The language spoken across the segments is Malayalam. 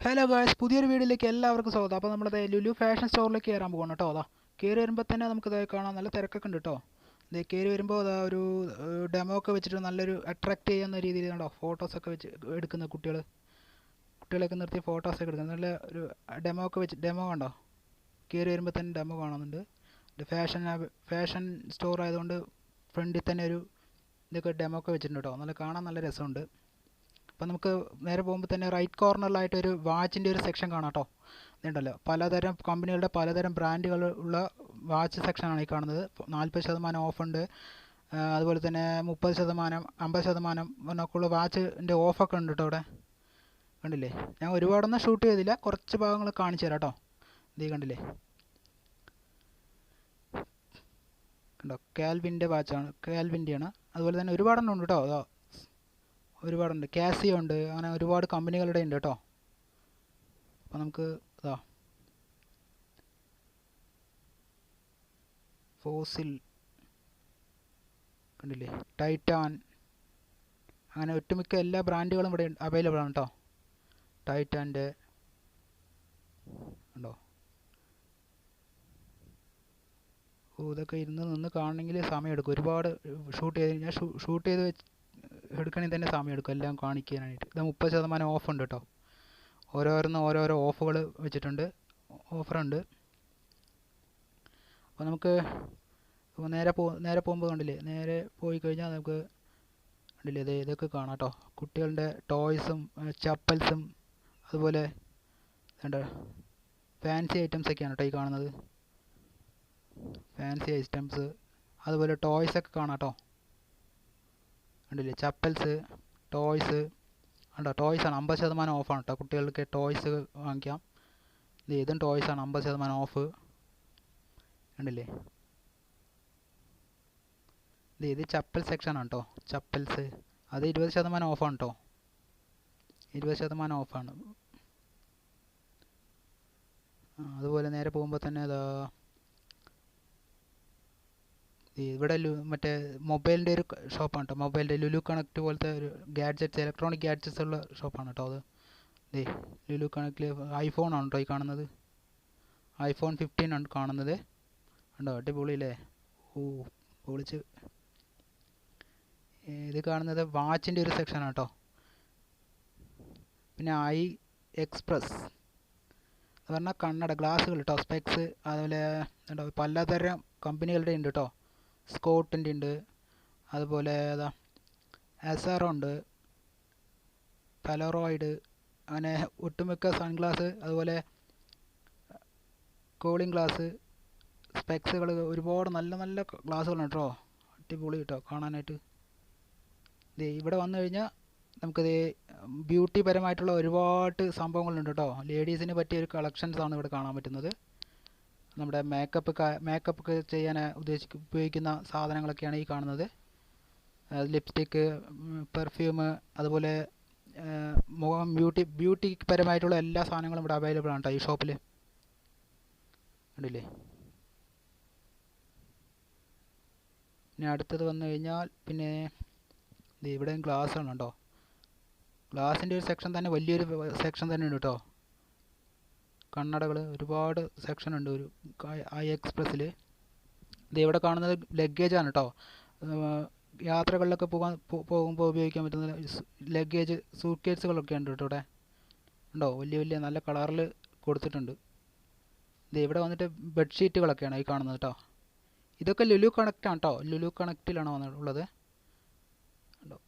ഹലോ ഗായ്സ്, പുതിയൊരു വീഡിയോയിലേക്ക് എല്ലാവർക്കും സ്വാഗതം. അപ്പോൾ നമ്മുടെ ലുലു ഫാഷൻ സ്റ്റോറിലേക്ക് കയറാൻ പോകണം കേട്ടോ. അതാ കയറി വരുമ്പോൾ തന്നെ നമുക്കിത് കാണാൻ നല്ല തിരക്കൊക്കെ ഉണ്ട് കേട്ടോ. ഇത് കയറി വരുമ്പോൾ അതാ ഒരു ഡെമോ ഒക്കെ വെച്ചിട്ട് നല്ലൊരു അട്രാക്റ്റ് ചെയ്യുന്ന രീതിയിൽ കണ്ടോ ഫോട്ടോസൊക്കെ വെച്ച് എടുക്കുന്ന കുട്ടികളൊക്കെ നിർത്തി ഫോട്ടോസൊക്കെ എടുക്കുന്നത് നല്ല ഒരു ഡെമോ കണ്ടോ. കയറി വരുമ്പോൾ തന്നെ ഡെമോ കാണുന്നുണ്ട്. ഫാഷൻ സ്റ്റോർ ആയതുകൊണ്ട് ഫ്രണ്ടിൽ തന്നെ ഒരു ഇതൊക്കെ ഡെമോ ഒക്കെ വെച്ചിട്ടുണ്ട് കേട്ടോ. നല്ല കാണാൻ നല്ല രസമുണ്ട്. അപ്പോൾ നമുക്ക് നേരെ പോകുമ്പോൾ തന്നെ റൈറ്റ് കോർണറിലായിട്ട് ഒരു വാച്ചിൻ്റെ ഒരു സെക്ഷൻ കാണാം കേട്ടോ. ഇതുണ്ടല്ലോ, പലതരം കമ്പനികളുടെ പലതരം ബ്രാൻഡുകളുള്ള വാച്ച് സെക്ഷനാണ് ഈ കാണുന്നത്. 40% ഓഫുണ്ട്. അതുപോലെ തന്നെ 30%, 50% എന്നൊക്കെയുള്ള വാച്ചിൻ്റെ ഓഫൊക്കെ ഉണ്ട് കേട്ടോ. അവിടെ കണ്ടില്ലേ, ഞാൻ ഒരുപാടൊന്നും ഷൂട്ട് ചെയ്തില്ല, കുറച്ച് ഭാഗങ്ങൾ കാണിച്ചു തരാം കേട്ടോ. ഇത് കണ്ടില്ലേ, കണ്ടോ, കാൽവിൻ്റെയാണ്. അതുപോലെ തന്നെ ഒരുപാടെണ്ണം ഉണ്ട് കേട്ടോ. അതോ ഒരുപാടുണ്ട്, കാസിയോ ഉണ്ട്, അങ്ങനെ ഒരുപാട് കമ്പനികളുടെ ഉണ്ട് കേട്ടോ. അപ്പോൾ നമുക്ക് ഇതാ ഫോസിൽ കണ്ടില്ലേ, ടൈറ്റാൻ, അങ്ങനെ ഒട്ടുമിക്ക എല്ലാ ബ്രാൻഡുകളും ഇവിടെ അവൈലബിൾ ആണ് കേട്ടോ. ടൈറ്റാൻ്റെ ഉണ്ടോ. ഇതൊക്കെ നിന്ന് കാണണമെങ്കിൽ സമയമെടുക്കും. ഒരുപാട് ഷൂട്ട് ചെയ്ത് കഴിഞ്ഞാൽ ഷൂട്ട് ചെയ്ത് എടുക്കണമെങ്കിൽ തന്നെ സമയമെടുക്കും എല്ലാം കാണിക്കാനായിട്ട്. ഇത് 30% ഓഫുണ്ട് കേട്ടോ. ഓരോരോ ഓഫുകൾ വെച്ചിട്ടുണ്ട്, ഓഫറുണ്ട്. അപ്പോൾ നമുക്ക് നേരെ പോകുമ്പോൾ കണ്ടില്ലേ, നേരെ പോയി കഴിഞ്ഞാൽ നമുക്ക് കണ്ടില്ലേ ഇതൊക്കെ കാണാം കേട്ടോ. കുട്ടികളുടെ ടോയ്സും ചപ്പൽസും അതുപോലെ ഫാൻസി ഐറ്റംസൊക്കെയാണ് കേട്ടോ ഈ കാണുന്നത്. ഫാൻസി ഐറ്റംസ് അതുപോലെ ടോയ്സൊക്കെ കാണാം കേട്ടോ. കണ്ടില്ലേ, ചപ്പൽസ്, ടോയ്സ് ഉണ്ടോ. ടോയ്സാണ് 50% ഓഫാണ് കേട്ടോ. കുട്ടികൾക്ക് ടോയ്സ് വാങ്ങിക്കാം. ഇതും ടോയ്സാണ് 50% ഓഫ്. കണ്ടില്ലേ, ഇത് ചപ്പൽ സെക്ഷനാണ് കേട്ടോ. ചപ്പൽസ് അത് 20% ഓഫാണ് കേട്ടോ. 20% ഓഫാണ്. അതുപോലെ നേരെ പോകുമ്പോൾ തന്നെ അതാ ഇവിടെ മറ്റേ മൊബൈലിൻ്റെ ഒരു ഷോപ്പാണ് കേട്ടോ. മൊബൈലിൻ്റെ ലുലു കണക്ട് പോലത്തെ ഒരു ഗാഡ്ജറ്റ്സ്, ഇലക്ട്രോണിക് ഗാഡ്ജറ്റ്സ് ഉള്ള ഷോപ്പാണ് കേട്ടോ അത്. ലുലു കണക്റ്റിൽ ഐഫോണാണ് കേട്ടോ ഈ കാണുന്നത്. iPhone 15 ആണ് കാണുന്നത്. ഉണ്ടോ, അടിപൊളിയല്ലേ. പൊളിച്ച്. ഇത് കാണുന്നത് വാച്ചിൻ്റെ ഒരു സെക്ഷനാണ് കേട്ടോ. പിന്നെ എക്സ്പ്രസ് എന്ന് പറഞ്ഞാൽ കണ്ണട, ഗ്ലാസ്സുകൾ കേട്ടോ, സ്പെക്സ്. അതുപോലെ ഉണ്ടോ പലതരം കമ്പനികളുടെ ഉണ്ട് കേട്ടോ. സ്കോട്ടിൻ്റെ ഉണ്ട്, അതുപോലെ ഏതാ എസറോ ഉണ്ട്, പലറോയിഡ്, അങ്ങനെ ഒട്ടുമിക്ക സൺഗ്ലാസ്, അതുപോലെ കൂളിംഗ് ഗ്ലാസ്, സ്പെക്സുകൾ, ഒരുപാട് നല്ല നല്ല ഗ്ലാസ്സുകളുണ്ട് കേട്ടോ. അടിപൊളി കേട്ടോ കാണാനായിട്ട്. ഇവിടെ വന്നു കഴിഞ്ഞാൽ നമുക്കിത് ബ്യൂട്ടി പരമായിട്ടുള്ള ഒരുപാട് സംഭവങ്ങളുണ്ട് കേട്ടോ. ലേഡീസിന് പറ്റിയ ഒരു കളക്ഷൻസാണ് ഇവിടെ കാണാൻ പറ്റുന്നത്. നമ്മുടെ മേക്കപ്പ് ചെയ്യാൻ ഉപയോഗിക്കുന്ന സാധനങ്ങളൊക്കെയാണ് ഈ കാണുന്നത്. ലിപ്സ്റ്റിക്ക്, പെർഫ്യൂം, അതുപോലെ മുഖം ബ്യൂട്ടി പരമായിട്ടുള്ള എല്ലാ സാധനങ്ങളും ഇവിടെ അവൈലബിൾ ആണ് കേട്ടോ ഈ ഷോപ്പിൽ. കണ്ടില്ലേ. പിന്നെ അടുത്തത് വന്നു കഴിഞ്ഞാൽ പിന്നെ ഇവിടെയും ഗ്ലാസ്സാണ് കേട്ടോ. ഗ്ലാസിൻ്റെ ഒരു സെക്ഷൻ തന്നെ, വലിയൊരു സെക്ഷൻ തന്നെ ഉണ്ട് കേട്ടോ. കണ്ണടകൾ ഒരുപാട് സെക്ഷൻ ഉണ്ട് ഒരു എക്സ്പ്രസ്സിൽ. ഇവിടെ കാണുന്നത് ലഗേജാണ് കേട്ടോ. യാത്രകളിലൊക്കെ പോകുമ്പോൾ ഉപയോഗിക്കാൻ പറ്റുന്ന ലഗേജ്, സൂട്ട് കേസുകളൊക്കെ ഉണ്ട് കേട്ടോ. ഇവിടെ ഉണ്ടോ, വലിയ നല്ല കളറിൽ കൊടുത്തിട്ടുണ്ട്. ഇവിടെ വന്നിട്ട് ബെഡ്ഷീറ്റുകളൊക്കെയാണ് ഈ കാണുന്നത് കേട്ടോ. ഇതൊക്കെ ലുലു കണക്റ്റാണ് കേട്ടോ. ലുലു കണക്റ്റിലാണ് ഉള്ളത്. ഉണ്ടോ,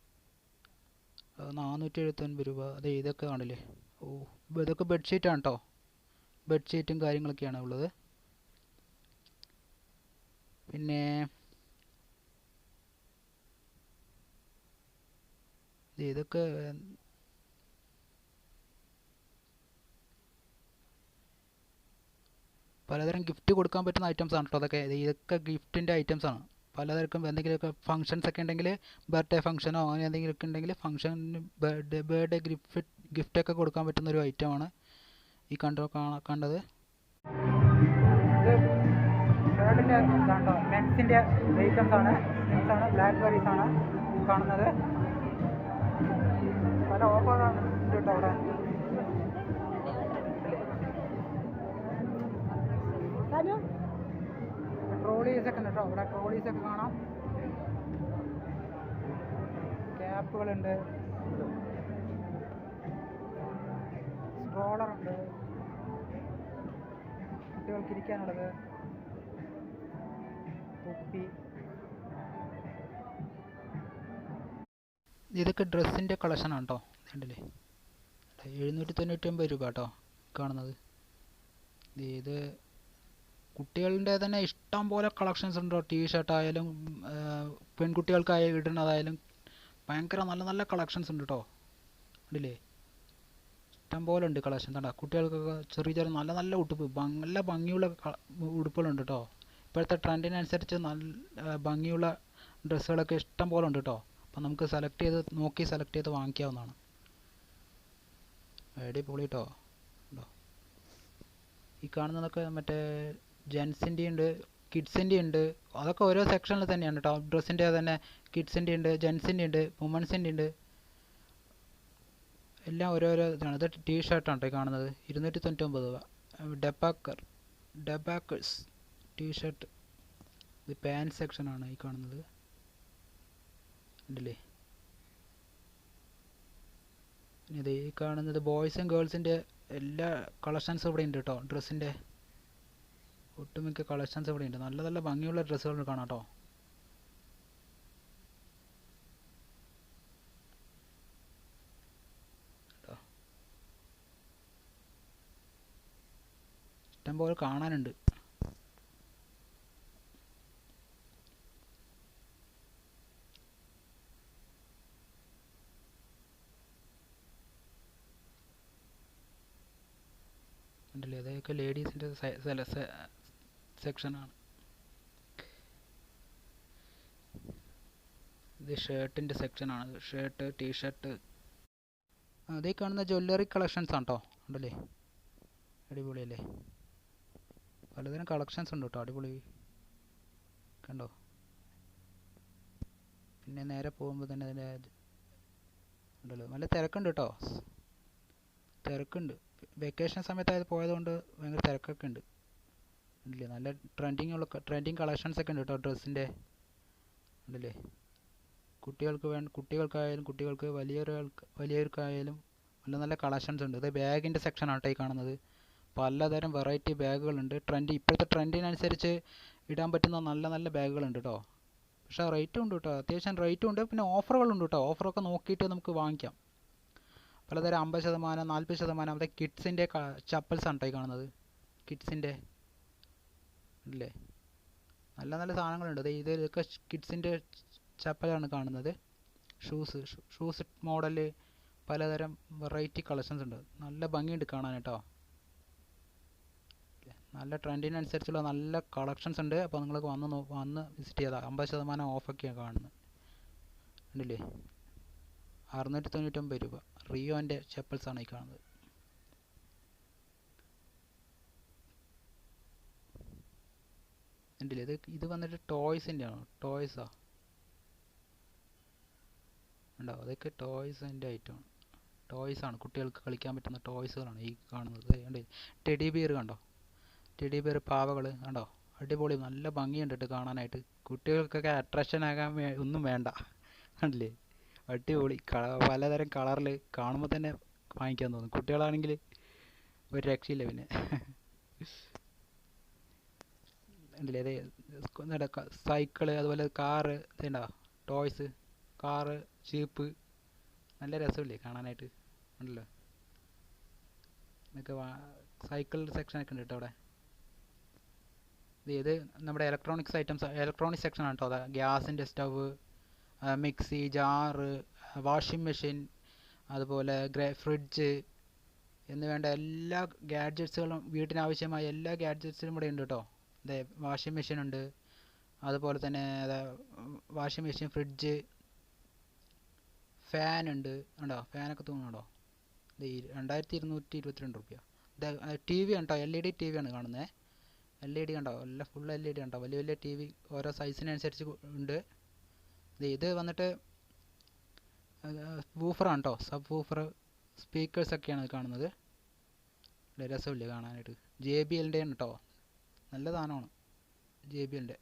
479 രൂപ. ഇതൊക്കെ കാണില്ലേ. ഇതൊക്കെ ബെഡ്ഷീറ്റാണ് കേട്ടോ. ബെഡ്ഷീറ്റും കാര്യങ്ങളൊക്കെയാണ് ഉള്ളത്. പിന്നെ ഇതൊക്കെ പലതരം ഗിഫ്റ്റ് കൊടുക്കാൻ പറ്റുന്ന ഐറ്റംസാണ് കേട്ടോ. ഇതൊക്കെ ഗിഫ്റ്റിൻ്റെ ഐറ്റംസാണ്. പലതരം എന്തെങ്കിലുമൊക്കെ ഫംഗ്ഷൻസ് ഒക്കെ ഉണ്ടെങ്കിൽ, ബർത്ത്ഡേ ഫംഗ്ഷനോ അങ്ങനെ എന്തെങ്കിലുമൊക്കെ ഉണ്ടെങ്കിൽ ഫംഗ്ഷന് ബർത്ത്ഡേ ഗിഫ്റ്റൊക്കെ കൊടുക്കാൻ പറ്റുന്ന ഒരു ഐറ്റമാണ് ഈ കണ്ടത്. മെൻസിൻ്റെ ഐറ്റംസാണ്, ബ്ലാക്ക്ബെറീസാണ് കാണുന്നത്. പല ഓഫറുകളുണ്ട് കേട്ടോ അവിടെ. ട്രോളീസൊക്കെ ഉണ്ട് കേട്ടോ. ഇവിടെ ട്രോളീസൊക്കെ കാണാം. ക്യാപ്പുകളുണ്ട്, സ്ട്രോളറുണ്ട്, കുട്ടികൾക്ക് ഇരിക്കാനുള്ളത്, തൊപ്പി. ഇതൊക്കെ ഡ്രസ്സിൻ്റെ കളക്ഷനാണ് കേട്ടോ. കണ്ടില്ലേ, 799 രൂപ കേട്ടോ കാണുന്നത്. ഇത് കുട്ടികളുടെ തന്നെ ഇഷ്ടം പോലെ കളക്ഷൻസ് ഉണ്ടോ. ടീഷർട്ട് ആയാലും പെൺകുട്ടികൾക്കായി ഇടുന്നതായാലും ഭയങ്കര നല്ല നല്ല കളക്ഷൻസ് ഉണ്ട് കേട്ടോ. കണ്ടില്ലേ, ഇഷ്ടം പോലെ ഉണ്ട് കളക്ഷൻ. കണ്ടോ, കുട്ടികൾക്കൊക്കെ ചെറിയ ചെറിയ നല്ല നല്ല ഉടുപ്പ്, നല്ല ഭംഗിയുള്ള ഉടുപ്പുകളുണ്ട് കേട്ടോ. ഇപ്പോഴത്തെ ട്രെൻഡിനനുസരിച്ച് നല്ല ഭംഗിയുള്ള ഡ്രസ്സുകളൊക്കെ ഇഷ്ടം പോലെ ഉണ്ട് കേട്ടോ. അപ്പം നമുക്ക് നോക്കി സെലക്ട് ചെയ്ത് വാങ്ങിക്കാവുന്നതാണ്. അടിപൊളി കേട്ടോ. ഉണ്ടോ, ഈ കാണുന്നതൊക്കെ മറ്റേ ജെൻസിൻ്റെ ഉണ്ട്, കിഡ്സിൻ്റെ ഉണ്ട്. അതൊക്കെ ഓരോ സെക്ഷനിൽ തന്നെയാണ് കേട്ടോ. ഡ്രസ്സിൻ്റെ തന്നെ കിഡ്സിൻ്റെ ഉണ്ട്, ജെൻസിൻ്റെ ഉണ്ട്, വുമൻസിൻ്റെ ഉണ്ട്. എല്ലാം ഓരോരോ ഇതാണ്. ഇത് ടീഷർട്ടാണ് കേട്ടോ കാണുന്നത്, 299 രൂപ. ഡെബാക്കേഴ്സ് ടീഷർട്ട്. ഇത് പാൻറ് സെക്ഷനാണ് ഈ കാണുന്നത്. ഉണ്ടല്ലേ, പിന്നെ ഇത് ഈ കാണുന്നത് ബോയ്സും ഗേൾസിൻ്റെ എല്ലാ കളക്ഷൻസും ഇവിടെ ഉണ്ട് കേട്ടോ. ഡ്രസ്സിൻ്റെ ഒട്ടുമിക്ക കളക്ഷൻസ് ഇവിടെ ഉണ്ട്. നല്ല നല്ല ഭംഗിയുള്ള ഡ്രസ്സുകൾ കാണാം കേട്ടോ. ഇഷ്ടംപോലെ കാണാനുണ്ട്. ഉണ്ടല്ലേ, അതൊക്കെ ലേഡീസിൻ്റെ സെക്ഷനാണ്. ഇത് ഷർട്ടിൻ്റെ സെക്ഷനാണ്. Shirt, t-shirt. അതേ കാണുന്ന ജ്വല്ലറി കളക്ഷൻസ് ആണ് കേട്ടോ. ഉണ്ടല്ലേ, അടിപൊളിയല്ലേ. പലതരം കളക്ഷൻസ് ഉണ്ട് കേട്ടോ. അടിപൊളി കണ്ടോ. പിന്നെ നേരെ പോകുമ്പോൾ തന്നെ അതിൻ്റെ ഉണ്ടല്ലോ, നല്ല തിരക്കുണ്ട് കേട്ടോ. തിരക്കുണ്ട്. വെക്കേഷൻ സമയത്തായത് പോയതുകൊണ്ട് ഭയങ്കര തിരക്കൊക്കെ ഉണ്ട്. ഉണ്ടല്ലേ, നല്ല ട്രെൻഡിങ് കളക്ഷൻസൊക്കെ ഉണ്ട് കേട്ടോ ഡ്രസ്സിൻ്റെ. ഉണ്ടല്ലേ, കുട്ടികൾക്കായാലും വലിയവർക്കായാലും നല്ല നല്ല കളക്ഷൻസ് ഉണ്ട്. ഇത് ബാഗിൻ്റെ സെക്ഷനാണ് കേട്ടോ ഈ കാണുന്നത്. പലതരം വെറൈറ്റി ബാഗുകളുണ്ട്. ഇപ്പോഴത്തെ ട്രെൻഡിനനുസരിച്ച് ഇടാൻ പറ്റുന്ന നല്ല നല്ല ബാഗുകളുണ്ട് കേട്ടോ. പക്ഷേ റേറ്റും ഉണ്ട് കേട്ടോ, അത്യാവശ്യം റേറ്റും ഉണ്ട്. പിന്നെ ഓഫറുകളുണ്ട് കേട്ടോ. ഓഫറൊക്കെ നോക്കിയിട്ട് നമുക്ക് വാങ്ങിക്കാം. പലതരം 50%, 40%. അവിടെ കിഡ്സിൻ്റെ ചപ്പൽസാണ് കേട്ടോ ഈ കാണുന്നത്. കിഡ്സിൻ്റെ ഇല്ലേ, നല്ല നല്ല സാധനങ്ങളുണ്ട്. ഇതൊക്കെ കിഡ്സിൻ്റെ ചപ്പലാണ് കാണുന്നത്. ഷൂസ് മോഡല് പലതരം വെറൈറ്റി കളക്ഷൻസ് ഉണ്ട്. നല്ല ഭംഗിയുണ്ട് കാണാൻ കേട്ടോ. നല്ല ട്രെൻഡിനനുസരിച്ചുള്ള നല്ല കളക്ഷൻസ് ഉണ്ട്. അപ്പോൾ നിങ്ങൾക്ക് വന്ന് വിസിറ്റ് ചെയ്താൽ 50% ഓഫൊക്കെയാണ് കാണുന്നത്. ഉണ്ടല്ലേ, 699 രൂപ. റിയോൻ്റെ ചപ്പൽസാണ് ഈ കാണുന്നത്. ഉണ്ടല്ലേ, ഇത് വന്നിട്ട് ടോയ്സിൻ്റെ ആണോ? ടോയ്സാ ഉണ്ടോ? അതൊക്കെ ടോയ്സിൻ്റെ ഐറ്റമാണ്. ടോയ്സാണ്, കുട്ടികൾക്ക് കളിക്കാൻ പറ്റുന്ന ടോയ്സുകളാണ് ഈ കാണുന്നത്. കണ്ടേ, ടെഡി ബിയർ കണ്ടോ, ടെഡി ബിയർ പാവകൾ കണ്ടോ. അടിപൊളി, നല്ല ഭംഗിയുണ്ട് കാണാനായിട്ട്. കുട്ടികൾക്കൊക്കെ അട്രാക്ഷൻ ആകാൻ ഒന്നും വേണ്ട. കണ്ടില്ലേ, അടിപൊളി പലതരം കളറിൽ കാണുമ്പോൾ തന്നെ വാങ്ങിക്കാൻ തോന്നും. കുട്ടികളാണെങ്കിൽ ഒരു രക്ഷയില്ല. പിന്നെ ഉണ്ടല്ലേ, അതെ സൈക്കിള്, അതുപോലെ കാറ്, ഇതുണ്ടോ ടോയ്സ്, കാറ്, ജീപ്പ്. നല്ല രസമില്ലേ കാണാനായിട്ട്. ഉണ്ടല്ലോ, ഇതൊക്കെ സൈക്കിൾ സെക്ഷനൊക്കെ ഉണ്ട് കേട്ടോ അവിടെ. ഇത് നമ്മുടെ ഇലക്ട്രോണിക്സ് സെക്ഷനാണ് കേട്ടോ. അതാ ഗ്യാസിൻ്റെ stove, mixie, jar, washing machine, അതുപോലെ ഫ്രിഡ്ജ് എന്ന് വേണ്ട എല്ലാ ഗാഡ്ജറ്റ്സുകളും, വീട്ടിനാവശ്യമായ എല്ലാ ഗാഡ്ജറ്റ്സും ഇവിടെ ഉണ്ട് കേട്ടോ. അതെ, വാഷിംഗ് മെഷീൻ ഉണ്ട്. അതുപോലെ തന്നെ വാഷിംഗ് മെഷീൻ, ഫ്രിഡ്ജ്, ഫാൻ ഉണ്ട്. ഉണ്ടോ, ഫാനൊക്കെ തോന്നുന്നുണ്ടോ. ഇത് 2222 രൂപ. ടി വി ഉണ്ടോ, LED TV ആണ് കാണുന്നത്. LED കണ്ടോ, എല്ലാം ഫുൾ LED ഉണ്ടോ. വലിയ വലിയ TV ഓരോ സൈസിനനുസരിച്ച് ഉണ്ട്. ഇത് വന്നിട്ട് വൂഫറാണ് കേട്ടോ, സബ് വൂഫർ, സ്പീക്കേഴ്സൊക്കെയാണ് കാണുന്നത്. രസമില്ലേ കാണാനായിട്ട്. JBLൻ്റെ ആണ് കേട്ടോ. നല്ല സാധനമാണ് JBLൻ്റെ.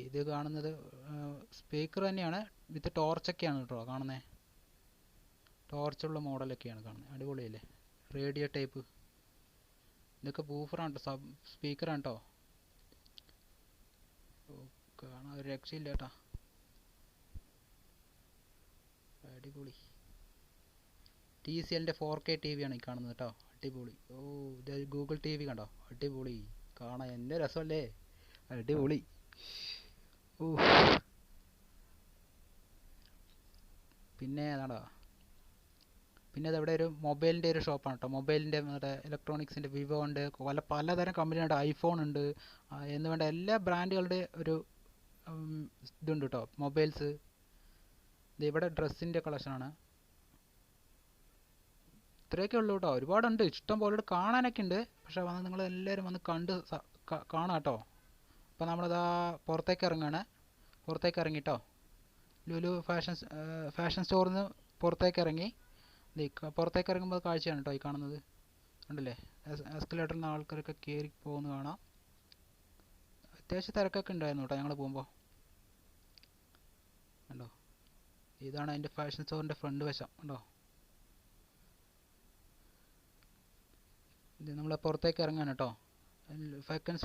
ഇത് കാണുന്നത് സ്പീക്കർ തന്നെയാണ്, വിത്ത് ടോർച്ചൊക്കെയാണ് കേട്ടോ കാണുന്നത്. ടോർച്ചുള്ള മോഡലൊക്കെയാണ് കാണുന്നത്. അടിപൊളിയല്ലേ? Radio type. ഇതൊക്കെ ബൂഫറാണ് കേട്ടോ, സ്പീക്കറാണ് കേട്ടോ. കാണാൻ ഒരു രക്ഷയില്ല കേട്ടോ, അടിപൊളി. TCLൻ്റെ 4K TV ആണ് ഈ കാണുന്നത് കേട്ടോ, അടിപൊളി. ഇത് ഗൂഗിൾ TV കണ്ടോ, അടിപൊളി. കാണാൻ എൻ്റെ രസമല്ലേ, അടിപൊളി. പിന്നെ ഏതാടാ, പിന്നെ ഇതെവിടെ ഒരു മൊബൈലിൻ്റെ ഒരു ഷോപ്പാണ് കേട്ടോ. മൊബൈലിൻ്റെ മറ്റേ ഇലക്ട്രോണിക്സിൻ്റെ വിവോ ഉണ്ട്, പലതരം കമ്പനിയുണ്ട്, ഐഫോൺ ഉണ്ട്, എന്ന് വേണ്ട എല്ലാ ബ്രാൻഡുകളുടെ ഒരു ഇതുണ്ട് കേട്ടോ, മൊബൈൽസ്. ഇവിടെ ഡ്രസ്സിൻ്റെ കളക്ഷനാണ്. ഇത്രയൊക്കെ ഉള്ളൂ കേട്ടോ, ഒരുപാടുണ്ട്, ഇഷ്ടം പോലെ കാണാനൊക്കെ ഉണ്ട്. പക്ഷേ വന്ന് നിങ്ങൾ എല്ലാവരും വന്ന് കണ്ട് കാണാം കേട്ടോ. അപ്പോൾ നമ്മളിതാ പുറത്തേക്ക് ഇറങ്ങിട്ടോ, ലുലു ഫാഷൻ സ്റ്റോറിൽ നിന്ന് പുറത്തേക്ക് ഇറങ്ങി. പുറത്തേക്ക് ഇറങ്ങുമ്പോൾ കാഴ്ചയാണ് കേട്ടോ ഈ കാണുന്നത്, ഉണ്ടല്ലേ? എസ്കലേറ്ററിൽ നിന്ന് ആൾക്കാരൊക്കെ കയറി പോകുന്നത് കാണാം. അത്യാവശ്യം തിരക്കൊക്കെ ഉണ്ടായിരുന്നു കേട്ടോ ഞങ്ങൾ പോകുമ്പോൾ, കണ്ടോ? ഇതാണ് അതിൻ്റെ ഫാഷൻ സ്റ്റോറിൻ്റെ ഫ്രണ്ട് വശം, കണ്ടോ? ഇത് നമ്മൾ പുറത്തേക്ക് ഇറങ്ങാൻ കേട്ടോ, ഫാഷൻ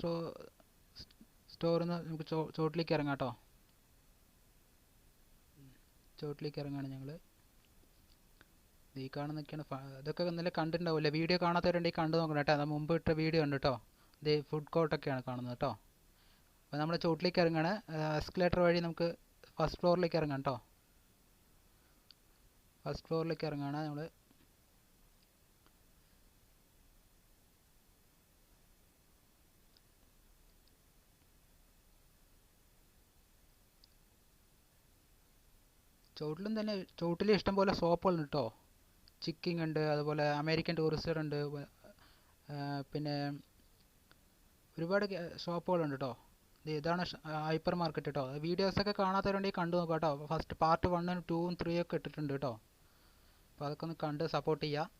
സ്റ്റോറിൽ നിന്ന് നമുക്ക് ചോട്ടിലേക്ക് ഇറങ്ങാം കേട്ടോ. ചോട്ടിലേക്ക് ഇറങ്ങുകയാണ് ഞങ്ങൾ. ഈ കാണുന്നൊക്കെയാണ്. ഇതൊക്കെ ഇന്നലെ കണ്ടിട്ടുണ്ടാവില്ലേ? വീഡിയോ കാണാത്തവരുണ്ടെങ്കിൽ കണ്ടു നോക്കണം കേട്ടോ. അത് മുമ്പ് ഇട്ട വീഡിയോ ഉണ്ട് കേട്ടോ. ഇത് ഫുഡ് കോർട്ടൊക്കെയാണ് കാണുന്നത് കേട്ടോ. അപ്പോൾ നമ്മൾ ചോട്ടിലേക്ക് ഇറങ്ങുകയാണ്. എസ്കലേറ്റർ വഴി നമുക്ക് ഫസ്റ്റ് ഫ്ലോറിലേക്ക് ഇറങ്ങാം കേട്ടോ. ഫസ്റ്റ് ഫ്ലോറിലേക്ക് ഇറങ്ങുകയാണ് നമ്മൾ. ചോട്ടിൽ ഇഷ്ടംപോലെ ഷോപ്പുകളുണ്ട് കേട്ടോ. ചിക്കിങ് ഉണ്ട്, അതുപോലെ അമേരിക്കൻ ടൂറിസ്റ്റർ ഉണ്ട്, പിന്നെ ഒരുപാട് ഷോപ്പുകളുണ്ട് കേട്ടോ. ഇതാണ് ഹൈപ്പർ മാർക്കറ്റ് കേട്ടോ. വീഡിയോസൊക്കെ കാണാത്തവരുണ്ടെങ്കിൽ കണ്ടു നോക്കാം കേട്ടോ. ഫസ്റ്റ് പാർട്ട് 1, 2, 3 ഒക്കെ ഇട്ടിട്ടുണ്ട് കേട്ടോ. അപ്പോൾ അതൊക്കെ ഒന്ന് കണ്ട് സപ്പോർട്ട് ചെയ്യുക.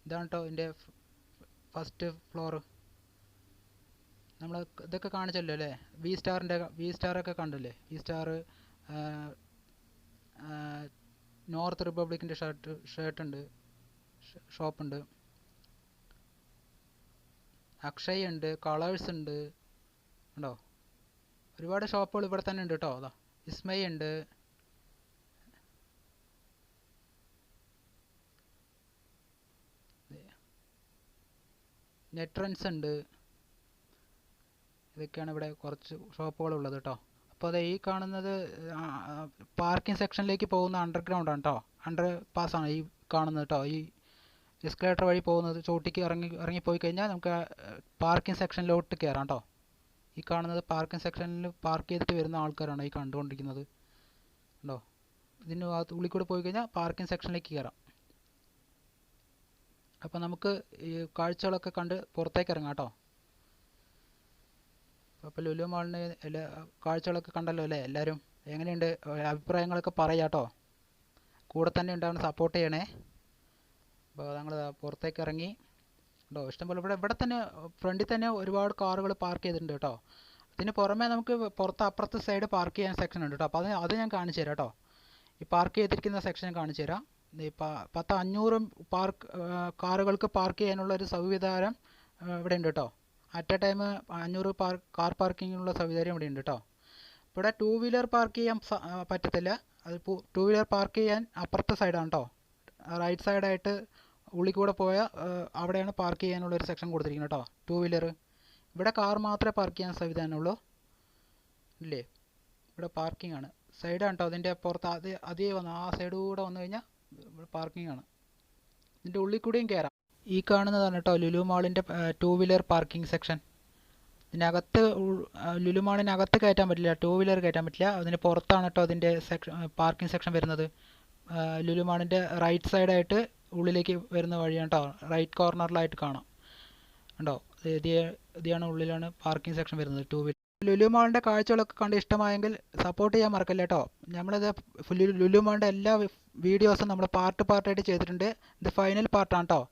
ഇതാണ് കേട്ടോ ഇതിൻ്റെ ഫസ്റ്റ് ഫ്ലോറ്. നമ്മൾ ഇതൊക്കെ കാണിച്ചല്ലോ അല്ലേ? വി സ്റ്റാറൊക്കെ കണ്ടില്ലേ? വി സ്റ്റാർ, നോർത്ത് റിപ്പബ്ലിക്കിൻ്റെ ഷർട്ടുണ്ട്, ഷോപ്പുണ്ട്. അക്ഷയ് ഉണ്ട്, കളേഴ്സ് ഉണ്ട്, ഉണ്ടോ? ഒരുപാട് ഷോപ്പുകൾ ഇവിടെ തന്നെ ഉണ്ട് കേട്ടോ. അതാ വിസ്മയ ഉണ്ട്, നെട്രൻസ് ഉണ്ട്. ഇതൊക്കെയാണ് ഇവിടെ കുറച്ച് ഷോപ്പുകളുള്ളത് കേട്ടോ. അപ്പോൾ അത് ഈ കാണുന്നത് പാർക്കിംഗ് സെക്ഷനിലേക്ക് പോകുന്ന അണ്ടർഗ്രൗണ്ട് ആണ് കേട്ടോ. അണ്ടർ പാസ്സാണ് ഈ കാണുന്നത് കേട്ടോ. ഈ എസ്കലേറ്റർ വഴി പോകുന്നത് ചോട്ടിക്ക് ഇറങ്ങിപ്പോയി കഴിഞ്ഞാൽ നമുക്ക് പാർക്കിംഗ് സെക്ഷനിലോട്ട് കയറാം കേട്ടോ. ഈ കാണുന്നത് പാർക്കിംഗ് സെക്ഷനിൽ പാർക്ക് ചെയ്തിട്ട് വരുന്ന ആൾക്കാരാണ് ഈ കണ്ടുകൊണ്ടിരിക്കുന്നത്, ഉണ്ടോ? ഇതിന് ഉള്ളിൽ കൂടെ പോയി കഴിഞ്ഞാൽ പാർക്കിംഗ് സെക്ഷനിലേക്ക് കയറാം. അപ്പോൾ നമുക്ക് ഈ കാഴ്ചകളൊക്കെ കണ്ട് പുറത്തേക്ക് ഇറങ്ങാം കേട്ടോ. അപ്പോൾ ലുലു മാളിന് കാഴ്ചകളൊക്കെ കണ്ടല്ലോ അല്ലേ? എല്ലാവരും എങ്ങനെയുണ്ട്? അഭിപ്രായങ്ങളൊക്കെ പറയാം കേട്ടോ. കൂടെ തന്നെ ഉണ്ടാവണം, സപ്പോർട്ട് ചെയ്യണേ. അപ്പോൾ ഞങ്ങൾ പുറത്തേക്ക് ഇറങ്ങി കേട്ടോ. ഇഷ്ടംപോലെ ഇവിടെ തന്നെ ഫ്രണ്ടിൽ തന്നെ ഒരുപാട് കാറുകൾ പാർക്ക് ചെയ്തിട്ടുണ്ട് കേട്ടോ. അതിന് പുറമെ നമുക്ക് പുറത്ത് അപ്പുറത്തെ സൈഡ് പാർക്ക് ചെയ്യാൻ സെക്ഷൻ ഉണ്ട് കേട്ടോ. അപ്പോൾ അത് ഞാൻ കാണിച്ചു തരാം കേട്ടോ. ഈ പാർക്ക് ചെയ്തിരിക്കുന്ന സെക്ഷൻ കാണിച്ചു തരാം. ഈ 500 കാറുകൾക്ക് പാർക്ക് ചെയ്യാനുള്ള ഒരു സംവിധാനം ഇവിടെ ഉണ്ട് കേട്ടോ. അറ്റ് എ ടൈം 500 കാർ പാർക്കിങ്ങിനുള്ള സംവിധാനം ഇവിടെ ഉണ്ട് കേട്ടോ. ഇവിടെ 2 വീലർ പാർക്ക് ചെയ്യാൻ പറ്റത്തില്ല. അത് 2 വീലർ പാർക്ക് ചെയ്യാൻ അപ്പുറത്തെ സൈഡാണ് കേട്ടോ. റൈറ്റ് സൈഡായിട്ട് ഉള്ളിൽ കൂടെ പോയാൽ അവിടെയാണ് പാർക്ക് ചെയ്യാനുള്ള ഒരു സെക്ഷൻ കൊടുത്തിരിക്കുന്നത് കേട്ടോ. 2 വീലർ ഇവിടെ കാർ മാത്രമേ പാർക്ക് ചെയ്യാൻ സംവിധാനമുള്ളൂ, ഇല്ലേ? ഇവിടെ പാർക്കിംഗ് ആണ്, സൈഡാണ് കേട്ടോ. അതിൻ്റെ പുറത്ത് അതേ വന്ന് ആ സൈഡ് കൂടെ വന്നു കഴിഞ്ഞാൽ ഇവിടെ പാർക്കിംഗ് ആണ്. ഇതിൻ്റെ ഉള്ളിൽ കൂടെയും കയറാം. ഈ കാണുന്നതാണ് കേട്ടോ ലുലു മാളിൻ്റെ 2 വീലർ പാർക്കിംഗ് സെക്ഷൻ. ഇതിനകത്ത് ലുലു മാളിനകത്ത് കയറ്റാൻ പറ്റില്ല, 2 വീലർ കയറ്റാൻ പറ്റില്ല. അതിന് പുറത്താണ് കേട്ടോ അതിൻ്റെ പാർക്കിംഗ് സെക്ഷൻ വരുന്നത്. ലുലു മാളിൻ്റെ റൈറ്റ് സൈഡായിട്ട് ഉള്ളിലേക്ക് വരുന്ന വഴിയാണ് കേട്ടോ. റൈറ്റ് കോർണറിലായിട്ട് കാണാം, ഉണ്ടോ? ഇതാണ് ഉള്ളിലാണ് പാർക്കിംഗ് സെക്ഷൻ വരുന്നത്, 2 വീലർ. ലുലു മാളിൻ്റെ കാഴ്ചകളൊക്കെ കണ്ട് ഇഷ്ടമായെങ്കിൽ സപ്പോർട്ട് ചെയ്യാൻ മറക്കല്ല കേട്ടോ. നമ്മളിത് ലുലു മാളിൻ്റെ എല്ലാ വീഡിയോസും നമ്മൾ പാർട്ടായിട്ട് ചെയ്തിട്ടുണ്ട്. ഇത് ഫൈനൽ പാർട്ടാണ് കേട്ടോ.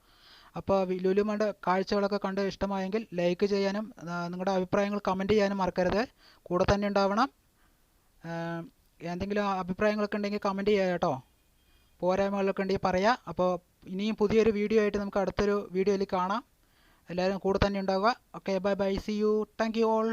അപ്പോൾ ലുലുമാളുടെ കാഴ്ചകളൊക്കെ കണ്ട് ഇഷ്ടമായെങ്കിൽ ലൈക്ക് ചെയ്യാനും നിങ്ങളുടെ അഭിപ്രായങ്ങൾ കമൻറ്റ് ചെയ്യാനും മറക്കരുത്. കൂടെ തന്നെ ഉണ്ടാവണം. എന്തെങ്കിലും അഭിപ്രായങ്ങളൊക്കെ ഉണ്ടെങ്കിൽ കമൻറ്റ് ചെയ്യുക കേട്ടോ. പോരായ്മകളൊക്കെ ഉണ്ടെങ്കിൽ പറയാം. അപ്പോൾ ഇനിയും പുതിയൊരു വീഡിയോ ആയിട്ട് നമുക്ക് അടുത്തൊരു വീഡിയോയിൽ കാണാം. എല്ലാവരും കൂടെ തന്നെ ഉണ്ടാവുക. Okay, bye bye, see you, thank you all.